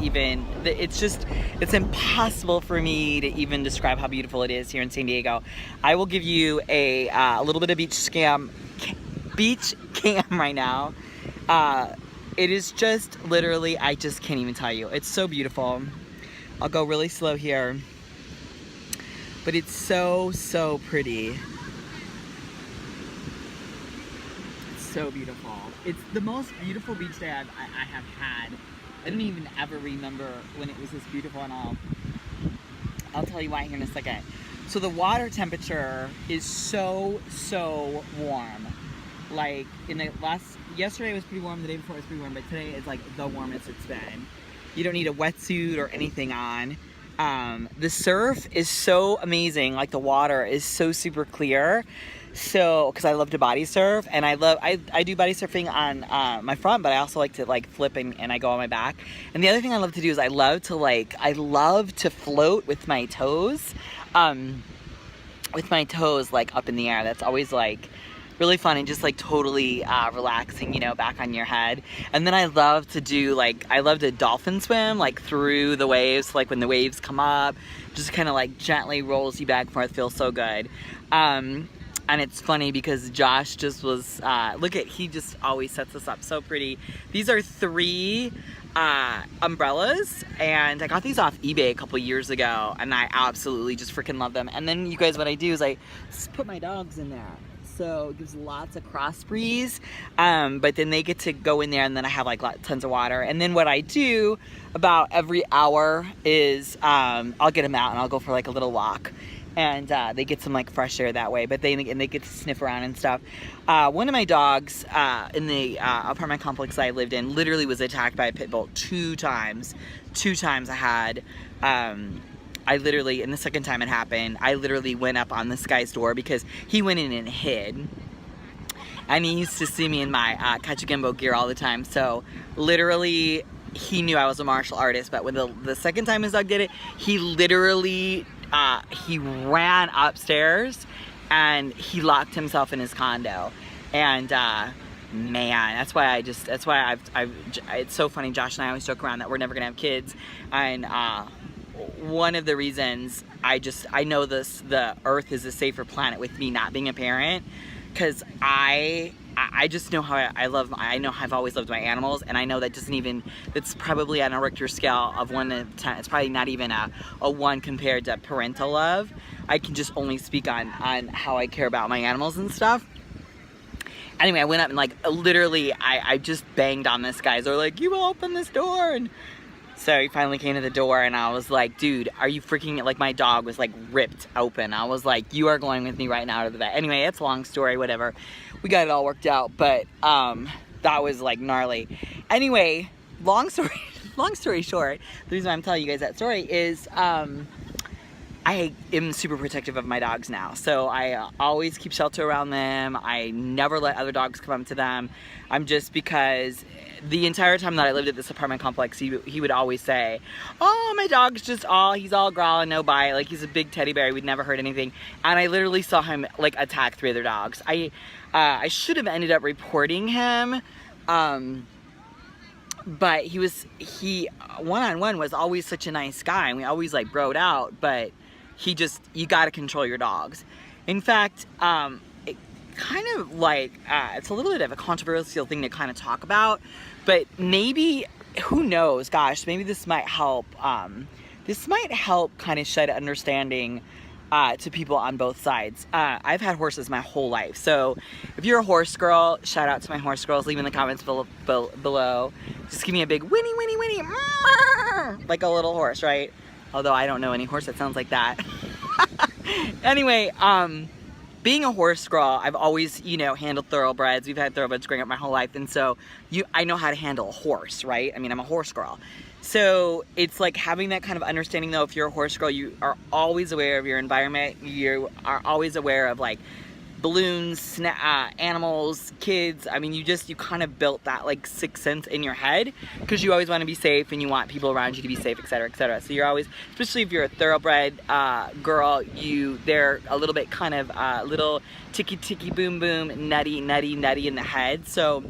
even, it's impossible for me to even describe how beautiful it is here in San Diego. I will give you a little bit of beach cam right now. It is just literally, I just can't even tell you. It's so beautiful. I'll go really slow here. But it's so, so pretty. It's so beautiful. It's the most beautiful beach day I have had. I don't even ever remember when it was this beautiful, and I'll tell you why here in a second. So the water temperature is so, so warm. Like yesterday was pretty warm, the day before was pretty warm, but today is like the warmest it's been. You don't need a wetsuit or anything on. The surf is so amazing. Like the water is so super clear. So, cause I love to body surf, and I do body surfing on my front, but I also like to like flip and I go on my back. And the other thing I love to do is I love to float with my toes, like up in the air. That's always like really fun and just like totally relaxing, you know, back on your head. And then I love to dolphin swim like through the waves, like when the waves come up, just kind of like gently rolls you back and forth. Feels so good. And it's funny because Josh just was, he just always sets us up so pretty. These are 3 umbrellas, and I got these off eBay a couple years ago, and I absolutely just freaking love them. And then you guys, what I do is I just put my dogs in there. So it gives lots of cross breeze, but then they get to go in there, and then I have like tons of water. And then what I do about every hour is I'll get them out and I'll go for like a little walk, and they get some like fresh air that way. But they get to sniff around and stuff. One of my dogs in the apartment complex I lived in literally was attacked by a pit bull 2 times. 2 times I had. I literally, and the second time it happened, I literally went up on this guy's door because he went in and hid. And he used to see me in my Catch a Gimbo gear all the time. So literally, he knew I was a martial artist. But when the second time his dog did it, he literally, he ran upstairs and he locked himself in his condo. And man, that's why it's so funny. Josh and I always joke around that we're never gonna have kids. And one of the reasons I know the earth is a safer planet with me not being a parent, because I just know how I know I've always loved my animals, and I know that it's probably on a Richter scale of 1 to 10. It's probably not even a 1 compared to parental love. I can just only speak on how I care about my animals and stuff. Anyway, I went up and like literally I just banged on this guy's door, like, you will open this door. And so he finally came to the door, and I was like, dude, are you freaking, like, my dog was like ripped open. I was like, you are going with me right now to the vet. Anyway, it's a long story, whatever. We got it all worked out, but that was like gnarly. Anyway, long story short, the reason why I'm telling you guys that story is I am super protective of my dogs now. So I always keep shelter around them. I never let other dogs come up to them. Because the entire time that I lived at this apartment complex, he would always say, oh, my dog's he's all growling, no bite. Like, he's a big teddy bear. We'd never heard anything. And I literally saw him like attack 3 other dogs. I should have ended up reporting him. But he one-on-one was always such a nice guy, and we always like broed out, but you gotta control your dogs. In fact, it kind of like, it's a little bit of a controversial thing to kind of talk about, but maybe, who knows, gosh, maybe this might help kind of shed understanding to people on both sides. I've had horses my whole life, so if you're a horse girl, shout out to my horse girls, leave in the comments below. Just give me a big whinny, whinny, whinny, like a little horse, right? Although I don't know any horse that sounds like that. Anyway, being a horse girl, I've always, handled thoroughbreds. We've had thoroughbreds growing up my whole life, and so I know how to handle a horse, right? I mean, I'm a horse girl. So it's like having that kind of understanding, though. If you're a horse girl, you are always aware of your environment. You are always aware of like balloons, animals, kids. I mean, you kind of built that like sixth sense in your head, because you always want to be safe and you want people around you to be safe, etc., etc. So you're always, especially if you're a thoroughbred girl, they're a little bit kind of little ticky ticky boom boom, nutty in the head. So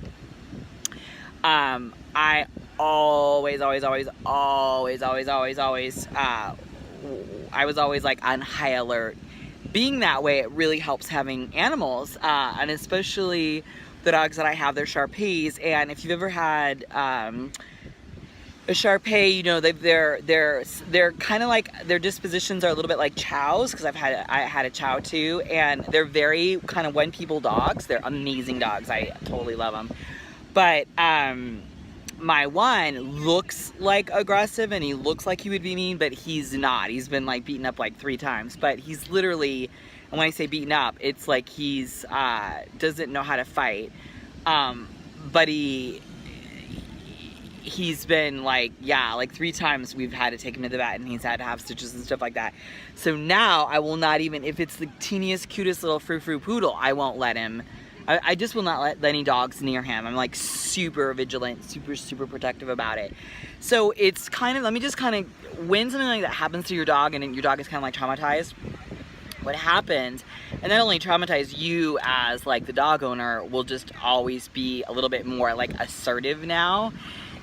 I always, always, always, always, always, always, always, I was always like on high alert. Being that way, it really helps having animals, and especially the dogs that I have, they're Shar-Peis. And if you've ever had a Shar-Pei, you know, they're kind of like, their dispositions are a little bit like chows, because I had a chow too, and they're very kind of one people dogs. They're amazing dogs. I totally love them. But my one looks like aggressive and he looks like he would be mean, but he's not. He's been like beaten up like 3 times, but he's literally, and when I say beaten up, it's like he's doesn't know how to fight. But he's been like, yeah, like 3 times we've had to take him to the vet and he's had to have stitches and stuff like that. So now I will not even, if it's the teeniest, cutest little frou-frou poodle, I won't let him. I just will not let any dogs near him. I'm like super vigilant, super protective about it. So it's kind of, let me just kind of, when something like that happens to your dog and your dog is kind of like traumatized, what happens, and not only traumatize you as like the dog owner, will just always be a little bit more like assertive now.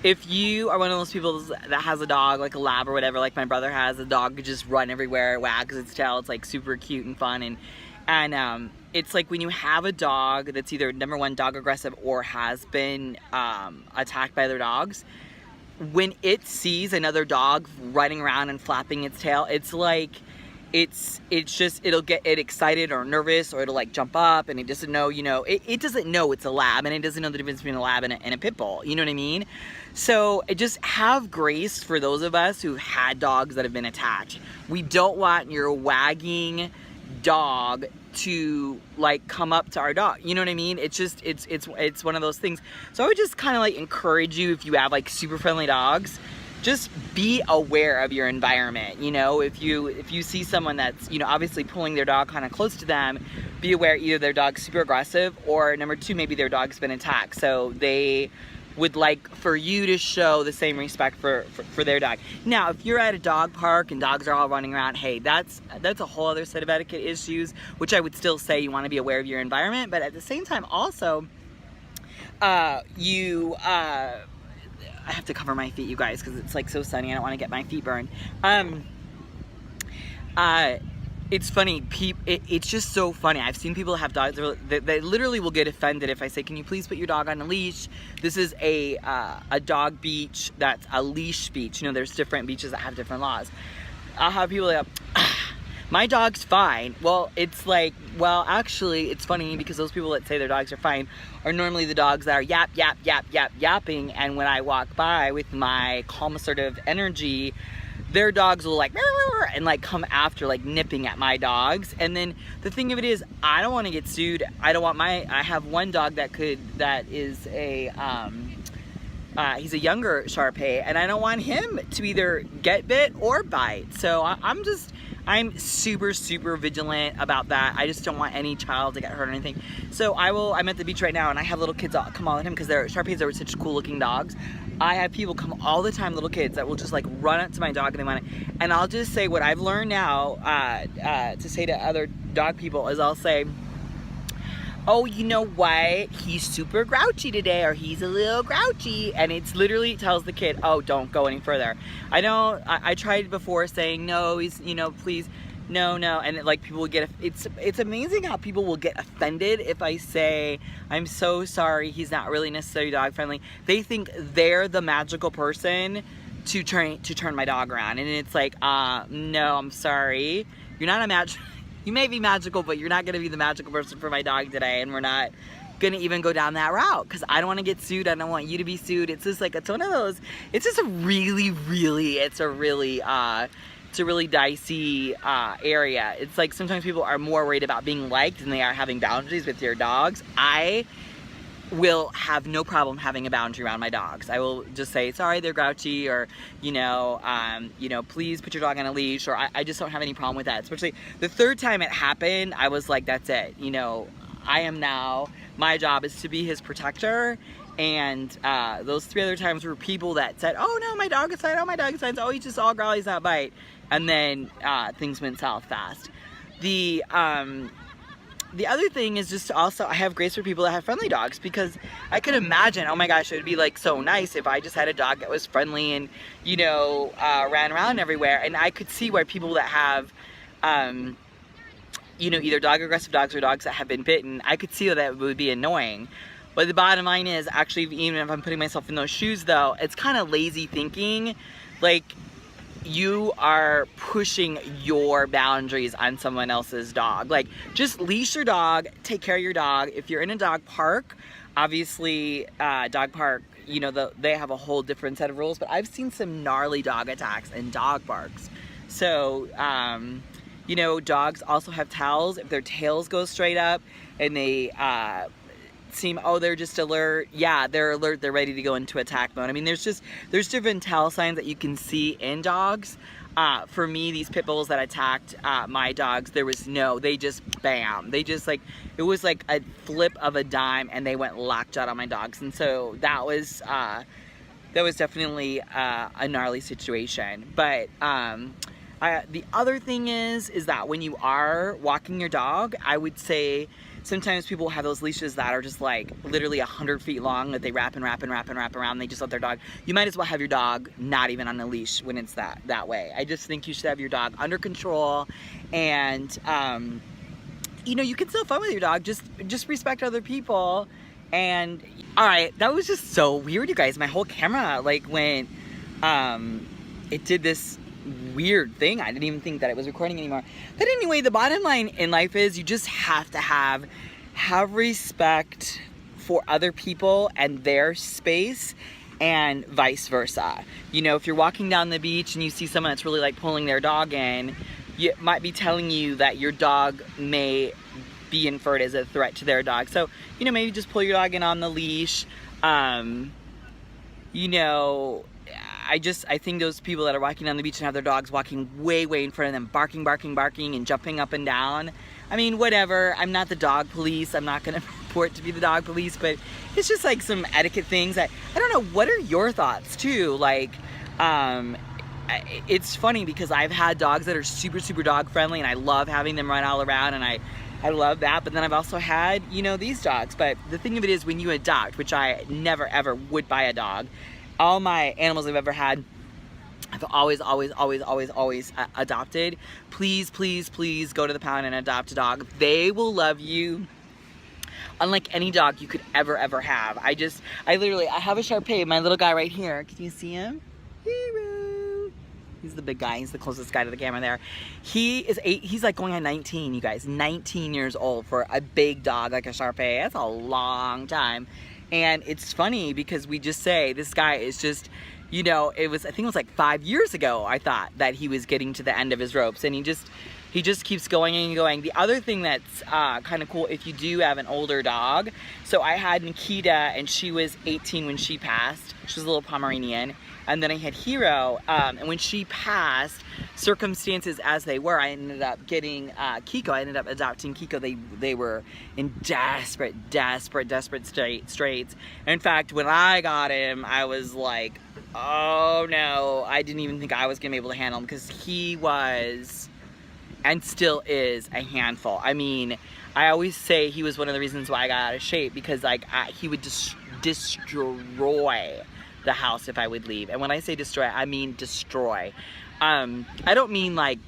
If you are one of those people that has a dog, like a lab or whatever, like my brother has, a dog could just run everywhere, wags its tail, it's like super cute and fun, and it's like when you have a dog that's either, number one, dog aggressive or has been attacked by other dogs, when it sees another dog running around and flapping its tail, it's like, it's just, it'll get it excited or nervous, or it'll like jump up, and it doesn't know, you know, it doesn't know it's a lab, and it doesn't know the difference between a lab and a pit bull, you know what I mean? So just have grace for those of us who've had dogs that have been attacked. We don't want your wagging dog to like come up to our dog, you know what I mean? It's just, it's one of those things. So I would just kind of like encourage you, if you have like super friendly dogs, just be aware of your environment. You know, if you see someone that's, you know, obviously pulling their dog kind of close to them, be aware either their dog's super aggressive, or number 2, maybe their dog's been attacked, so they would like for you to show the same respect for their dog. Now, if you're at a dog park and dogs are all running around, hey, that's a whole other set of etiquette issues, which I would still say you want to be aware of your environment, but at the same time also, I have to cover my feet, you guys, because it's like so sunny. I don't want to get my feet burned. It's funny. It's just so funny. I've seen people have dogs that literally will get offended if I say, "Can you please put your dog on a leash?" This is a dog beach that's a leash beach. You know, there's different beaches that have different laws. I'll have people like, my dog's fine. Well, it's like, well, actually, it's funny because those people that say their dogs are fine are normally the dogs that are yapping, and when I walk by with my calm, assertive energy, their dogs will like, and like come after, like nipping at my dogs. And then the thing of it is, I don't want to get sued. I don't want I have one dog that is a, he's a younger Shar-Pei, and I don't want him to either get bit or bite. So I'm super vigilant about that. I just don't want any child to get hurt or anything. So I'm at the beach right now, and I have little kids come all at him because Shar-Peis are such cool looking dogs. I have people come all the time, little kids, that will just like run up to my dog and they want it. And I'll just say, what I've learned now to say to other dog people is, I'll say, oh, you know what, he's super grouchy today, or he's a little grouchy, and it's literally tells the kid, oh, don't go any further. I tried before saying, no, he's, you know, please, no, and like people will get, it's amazing how people will get offended if I say, I'm so sorry, he's not really necessarily dog friendly. They think they're the magical person to turn my dog around, and it's like, no, I'm sorry, you're not a magical. You may be magical, but you're not going to be the magical person for my dog today, and we're not going to even go down that route because I don't want to get sued. I don't want you to be sued. It's just like, it's one of those, it's just a really dicey area. It's like sometimes people are more worried about being liked than they are having boundaries with your dogs. I will have no problem having a boundary around my dogs. I will just say, sorry, they're grouchy, or, you know, please put your dog on a leash, or I just don't have any problem with that. Especially the 3rd time it happened, I was like, that's it. You know, I am now, my job is to be his protector. And those 3 other times were people that said, oh no, my dog is fine, oh my dog is fine, oh he's just all growl, he's not bite. And then things went south fast. the other thing is just also, I have grace for people that have friendly dogs, because I could imagine, oh my gosh, it would be like so nice if I just had a dog that was friendly and, you know, ran around everywhere. And I could see why people that have, you know, either dog aggressive dogs or dogs that have been bitten, I could see that would be annoying. But the bottom line is, actually, even if I'm putting myself in those shoes though, it's kind of lazy thinking. Like, you are pushing your boundaries on someone else's dog. Like, just leash your dog, take care of your dog. If you're in a dog park, obviously, dog park, you know, they have a whole different set of rules, but I've seen some gnarly dog attacks in dog parks. So, you know, dogs also have towels. If their tails go straight up and they, seem, oh, they're just alert. Yeah, they're alert. They're ready to go into attack mode. I mean, there's different tell signs that you can see in dogs. For me, these pit bulls that attacked my dogs, they just bam. They just like, it was like a flip of a dime, and they went lockjaw on my dogs. And so that was definitely a gnarly situation. But the other thing is that when you are walking your dog, I would say, sometimes people have those leashes that are just like literally 100 feet long that they wrap and wrap and wrap and wrap around. They just let their dog. You might as well have your dog not even on a leash when it's that way. I just think you should have your dog under control, and you know, you can still fun with your dog. Just respect other people. And all right, that was just so weird, you guys. My whole camera like went. It did this weird thing. I didn't even think that it was recording anymore. But anyway, the bottom line in life is you just have to have respect for other people and their space, and vice versa. You know, if you're walking down the beach and you see someone that's really like pulling their dog in, it might be telling you that your dog may be inferred as a threat to their dog. So, you know, maybe just pull your dog in on the leash. You know, I think those people that are walking down the beach and have their dogs walking way in front of them, barking and jumping up and down. I mean, whatever. I'm not the dog police. I'm not going to purport to be the dog police, but it's just like some etiquette things that, I don't know, what are your thoughts too? Like, it's funny because I've had dogs that are super dog friendly, and I love having them run all around, and I love that. But then I've also had, you know, these dogs. But the thing of it is, when you adopt, which I never ever would buy a dog, all my animals I've ever had, I've always adopted. Please go to the pound and adopt a dog. They will love you unlike any dog you could ever have. I have a Shar Pei, my little guy right here. Can you see him? Hero. He's the big guy. He's the closest guy to the camera there. He's like going on 19, you guys. 19 years old for a big dog like a Shar Pei. That's a long time. And it's funny because we just say this guy is just, you know, I think it was like 5 years ago I thought that he was getting to the end of his ropes, and he just keeps going and going. The other thing that's kind of cool, if you do have an older dog, so I had Nikita, and she was 18 when she passed. She was a little Pomeranian. And then I had Hero, and when she passed, circumstances as they were, I ended up getting Kiko. I ended up adopting Kiko. They were in desperate straits. And in fact, when I got him, I was like, oh no, I didn't even think I was gonna be able to handle him, because he was, and still is, a handful. I mean, I always say he was one of the reasons why I got out of shape, because like he would destroy the house if I would leave. And when I say destroy, I mean destroy. I don't mean like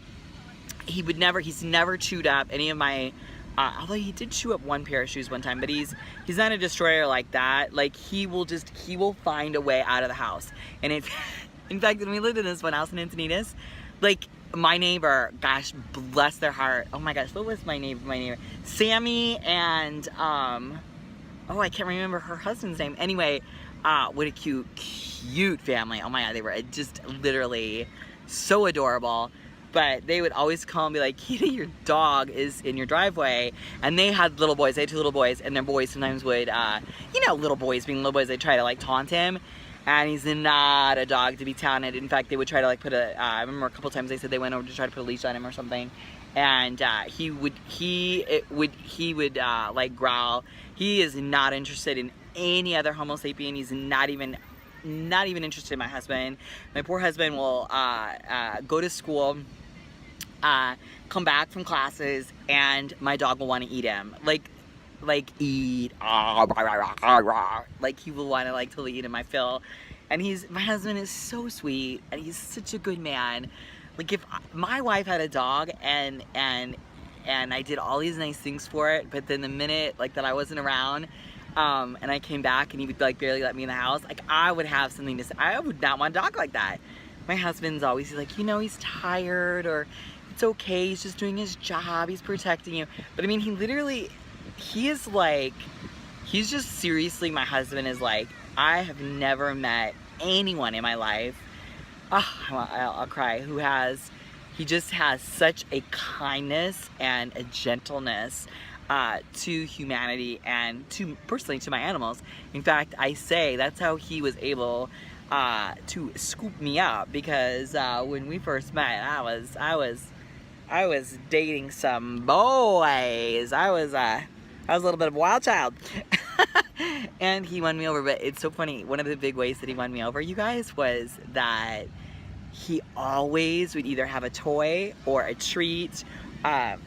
he's never chewed up any of my, although he did chew up one pair of shoes one time, but he's not a destroyer like that. Like, he will find a way out of the house. And in fact, when we lived in this one house in Encinitas, like, my neighbor, gosh, bless their heart. Oh my gosh, what was my neighbor? Sammy and, oh, I can't remember her husband's name. Anyway, what a cute family. Oh my God, they were just literally so adorable. But they would always call and be like, Kita, your dog is in your driveway. And they had little boys. They had 2 little boys, and their boys sometimes would, you know, little boys being little boys, they'd try to like taunt him. And he's not a dog to be taunted. In fact, they would try to like put I remember a couple times they said they went over to try to put a leash on him or something. And he would like growl. He is not interested in any other Homo sapien. He's not even interested in my husband. My poor husband will go to school come back from classes and my dog will want to eat him. Like eat, like he will want to like totally eat him, I feel. And my husband is so sweet and he's such a good man. Like if my wife had a dog and I did all these nice things for it, but then the minute like that I wasn't around, and I came back and he would like barely let me in the house, like I would have something to say. I would not want a dog like that. My husband's always, he's like, you know, he's tired, or it's okay, he's just doing his job, he's protecting you. But I mean, he is like, he's just seriously, my husband is like, I have never met anyone in my life, I'll cry, he just has such a kindness and a gentleness to humanity and personally to my animals. In fact, I say that's how he was able to scoop me up, because when we first met, I was dating some boys. I was a little bit of a wild child. And he won me over. But it's so funny, one of the big ways that he won me over, you guys, was that he always would either have a toy or a treat,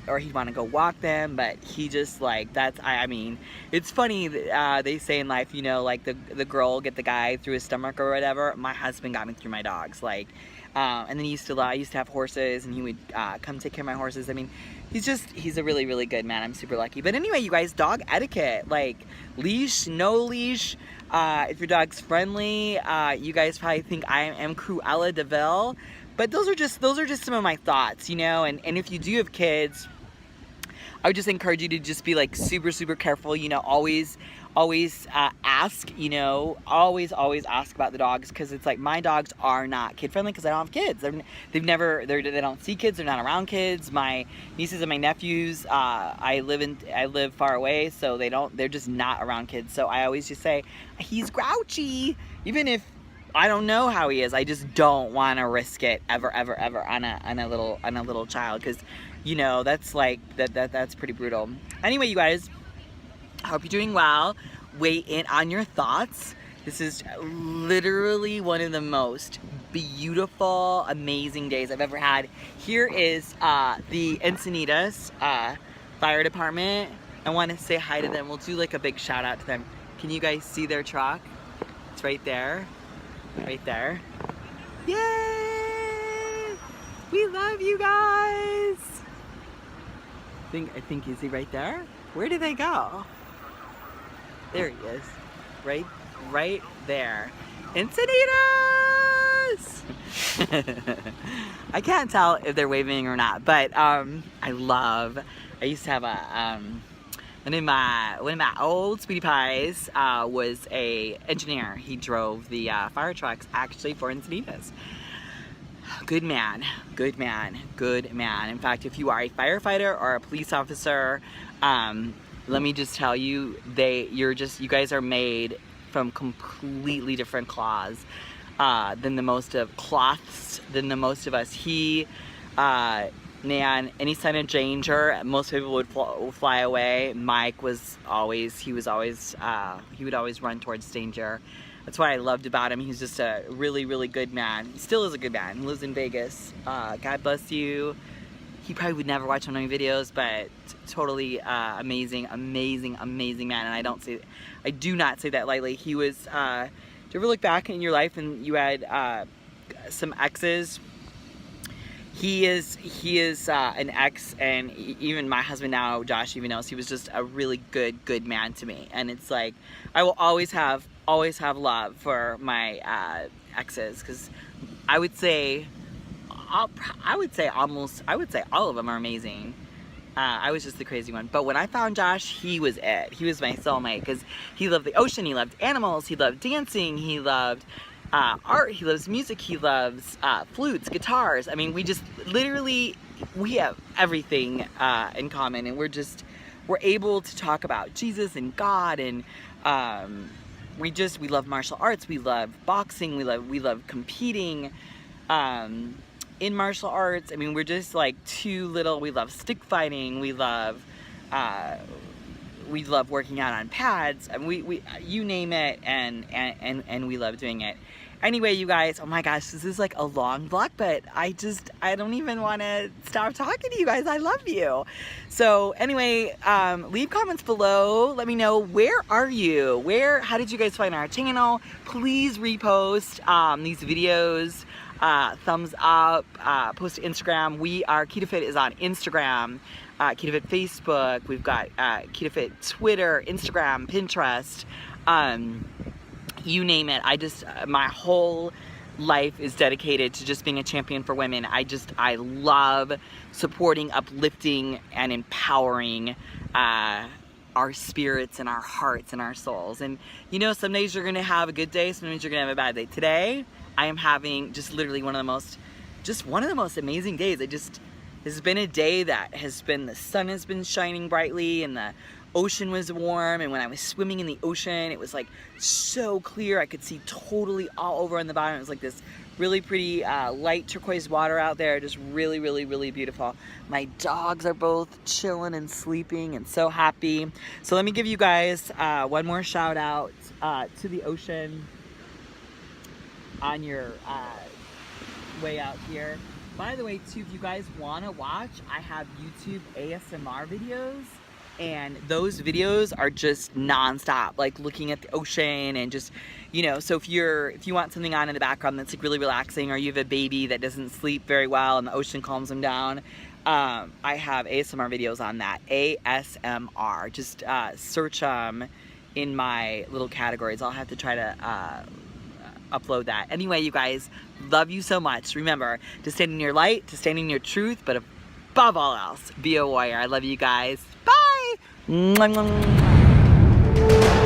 or he'd want to go walk them. But he just like, I mean, it's funny, they say in life, you know, like the girl will get the guy through his stomach or whatever. My husband got me through my dogs, like, and then I used to have horses, and he would come take care of my horses. I mean, he's a really, really good man. I'm super lucky. But anyway, you guys, dog etiquette, like leash, no leash. If your dog's friendly, you guys probably think I am Cruella de Vil, but those are just some of my thoughts, you know. And if you do have kids, I would just encourage you to just be like super, super careful, you know. Always ask, you know, always ask about the dogs, because it's like, my dogs are not kid friendly because I don't have kids. They don't see kids, they're not around kids. My nieces and my nephews, I live far away, so they're just not around kids. So I always just say, he's grouchy, even if I don't know how he is. I just don't want to risk it ever on a little child, because you know that's like that's pretty brutal. Anyway, you guys, I hope you're doing well. Weigh in on your thoughts. This is literally one of the most beautiful, amazing days I've ever had. Here is the Encinitas Fire Department. I want to say hi to them. We'll do like a big shout out to them. Can you guys see their truck? It's right there. Right there. Yay! We love you guys! I think, is he right there? Where did they go? There he is. Right there. Encinitas! I can't tell if they're waving or not, but I used to have one of my old sweetie pies was a engineer. He drove the fire trucks actually for Encinitas. Good man, good man, good man. In fact, if you are a firefighter or a police officer, let me just tell you, you guys are made from completely different cloths than the most of us. Any sign of danger, most people would fly away. Mike he would always run towards danger. That's what I loved about him. He's just a really, really good man. He still is a good man. He lives in Vegas. God bless you. He probably would never watch one of my videos, but totally amazing man. And I do not say that lightly. He was, do you ever look back in your life and you had some exes? He is an ex, and even my husband now, Josh, even knows he was just a really good man to me. And it's like, I will always have love for my exes, because I would say all of them are amazing. I was just the crazy one. But when I found Josh, he was it. He was my soulmate, because he loved the ocean, he loved animals, he loved dancing, he loved art, he loves music, he loves flutes, guitars. I mean, we have everything in common, and we're able to talk about Jesus and God, and we love martial arts, we love boxing, we love competing in martial arts. I mean, we're just like we love stick fighting, we love working out on pads, and we you name it, and we love doing it. anyway, you guys, oh my gosh, this is like a long vlog, but I don't even want to stop talking to you guys. I love you. So anyway, leave comments below. Let me know, where are you? How did you guys find our channel? Please repost these videos. Thumbs up, post to Instagram. Kitafit is on Instagram, Kitafit Facebook. We've got Kitafit Twitter, Instagram, Pinterest. You name it. My whole life is dedicated to just being a champion for women. I love supporting, uplifting, and empowering our spirits and our hearts and our souls. And you know, some days you're gonna have a good day, some days you're gonna have a bad day. Today, I am having just literally one of the most amazing days. This has been a day that the sun has been shining brightly, and the ocean was warm, and when I was swimming in the ocean, it was like so clear. I could see totally all over on the bottom. It was like this really pretty light turquoise water out there, just really, really, really beautiful. My dogs are both chilling and sleeping and so happy. So let me give you guys one more shout out to the ocean on your way out here. By the way, too, if you guys want to watch, I have YouTube ASMR videos, and those videos are just non-stop, like looking at the ocean and just, you know, so if you want something on in the background that's like really relaxing, or you have a baby that doesn't sleep very well and the ocean calms them down, I have ASMR videos on that. ASMR, just search in my little categories. I'll have to try to upload that. Anyway, you guys, love you so much. Remember to stand in your light, to stand in your truth, but above all else, be a warrior. I love you guys. Bye. Mwah, mwah, mwah.